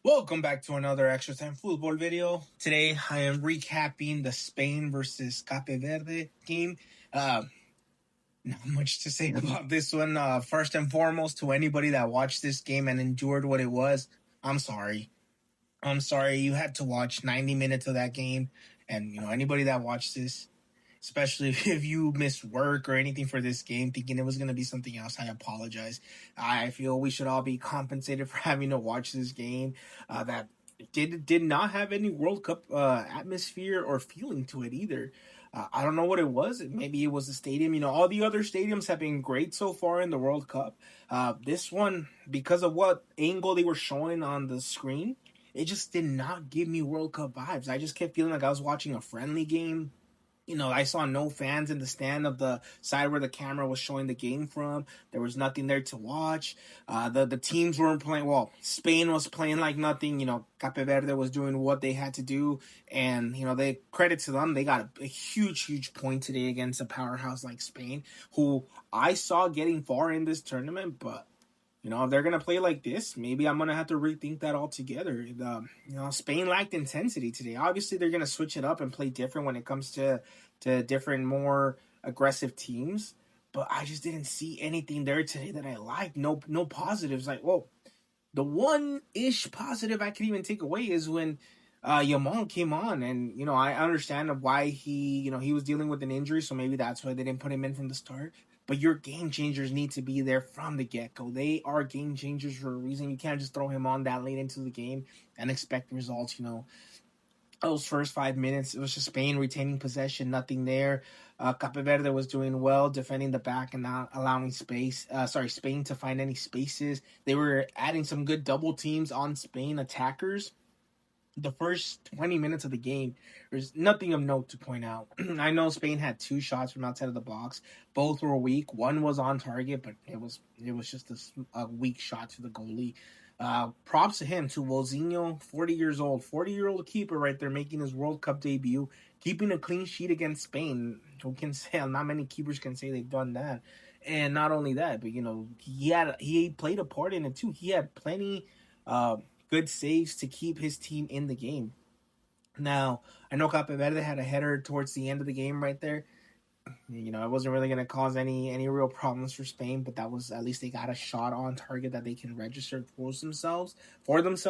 Welcome back to another Extra Time Futbol video. Today I am recapping the Spain versus Cape Verde game. Not much to say about this one. First and foremost, to anybody that watched this game and endured what it was, I'm sorry. I'm sorry you had to watch 90 minutes of that game. And, anybody that watched this, especially if you missed work or anything for this game thinking it was going to be something else, I apologize. I feel we should all be compensated for having to watch this game that did not have any World Cup atmosphere or feeling to it either. I don't know what it was. Maybe it was the stadium. All the other stadiums have been great so far in the World Cup. This one, because of what angle they were showing on the screen, it just did not give me World Cup vibes. I just kept feeling like I was watching a friendly game. I saw no fans in the stand of the side where the camera was showing the game from. There was nothing there to watch. The teams weren't playing. Well, Spain was playing like nothing. Cape Verde was doing what they had to do. And, they credit to them. They got a huge point today against a powerhouse like Spain, who I saw getting far in this tournament. But, if they're going to play like this, maybe I'm going to have to rethink that altogether. Spain lacked intensity today. Obviously, they're going to switch it up and play different when it comes to different, more aggressive teams. But I just didn't see anything there today that I liked. No positives. The one-ish positive I could even take away is when Yamal came on. And, I understand why he was dealing with an injury, so maybe that's why they didn't put him in from the start. But your game changers need to be there from the get-go. They are game changers for a reason. You can't just throw him on that late into the game and expect results, Those first 5 minutes, it was just Spain retaining possession, nothing there. Cape Verde was doing well, defending the back and not allowing Spain to find any spaces. They were adding some good double teams on Spain attackers. The first 20 minutes of the game, there's nothing of note to point out. I know Spain had 2 shots from outside of the box. Both were weak. One was on target, but it was just a weak shot to the goalie. Props to him, to Wolzinho, 40 years old, 40-year-old keeper right there, making his World Cup debut, keeping a clean sheet against Spain. Who can say? Not many keepers can say they've done that. And not only that, but he played a part in it too. He had plenty good saves to keep his team in the game. Now, I know Cape Verde had a header towards the end of the game right there. It wasn't really going to cause any real problems for Spain, but that was, at least they got a shot on target that they can register for themselves. Post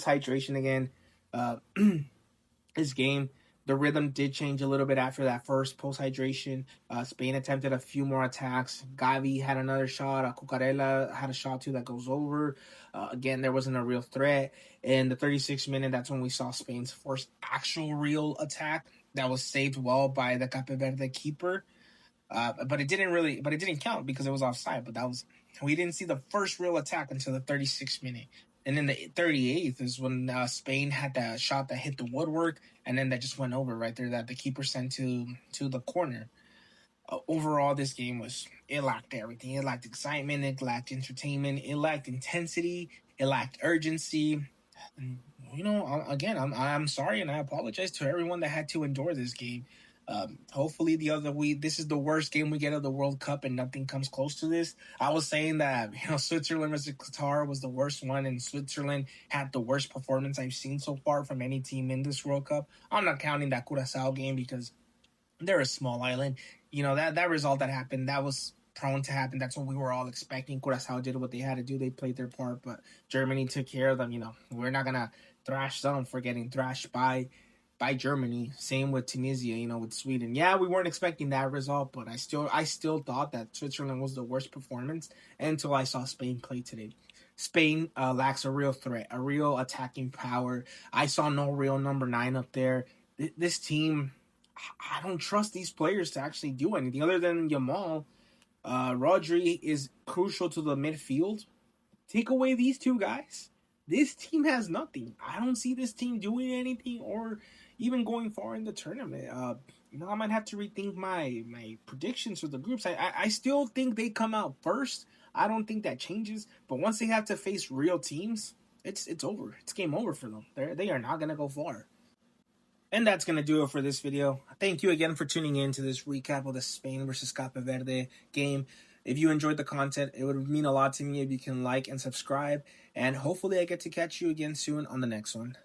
hydration again. This game, the rhythm did change a little bit after that first post hydration. Spain attempted a few more attacks. Gavi had another shot. Cucurella had a shot too that goes over. Again, there wasn't a real threat. In the 36th minute, that's when we saw Spain's first actual real attack that was saved well by the Cape Verde keeper. But it didn't count because it was offside. But we didn't see the first real attack until the 36th minute. And then the 38th is when Spain had that shot that hit the woodwork, and then that just went over right there that the keeper sent to the corner. Overall, this game it lacked everything. It lacked excitement. It lacked entertainment. It lacked intensity. It lacked urgency. And, again, I'm sorry, and I apologize to everyone that had to endure this game. Hopefully this is the worst game we get of the World Cup and nothing comes close to this. I was saying that, Switzerland versus Qatar was the worst one, and Switzerland had the worst performance I've seen so far from any team in this World Cup. I'm not counting that Curacao game because they're a small island. That result that happened, that was prone to happen. That's what we were all expecting. Curacao did what they had to do. They played their part, but Germany took care of them. We're not going to thrash them for getting thrashed by Germany. Same with Tunisia, with Sweden. Yeah, we weren't expecting that result, but I still thought that Switzerland was the worst performance until I saw Spain play today. Spain lacks a real threat, a real attacking power. I saw no real number 9 up there. This team, I don't trust these players to actually do anything other than Yamal. Rodri is crucial to the midfield. Take away these 2 guys, this team has nothing. I don't see this team doing anything or even going far in the tournament. I might have to rethink my predictions for the groups. I still think they come out first. I don't think that changes. But once they have to face real teams, it's over. It's game over for them. They are not going to go far. And that's going to do it for this video. Thank you again for tuning in to this recap of the Spain versus Cape Verde game. If you enjoyed the content, it would mean a lot to me if you can like and subscribe, and hopefully I get to catch you again soon on the next one.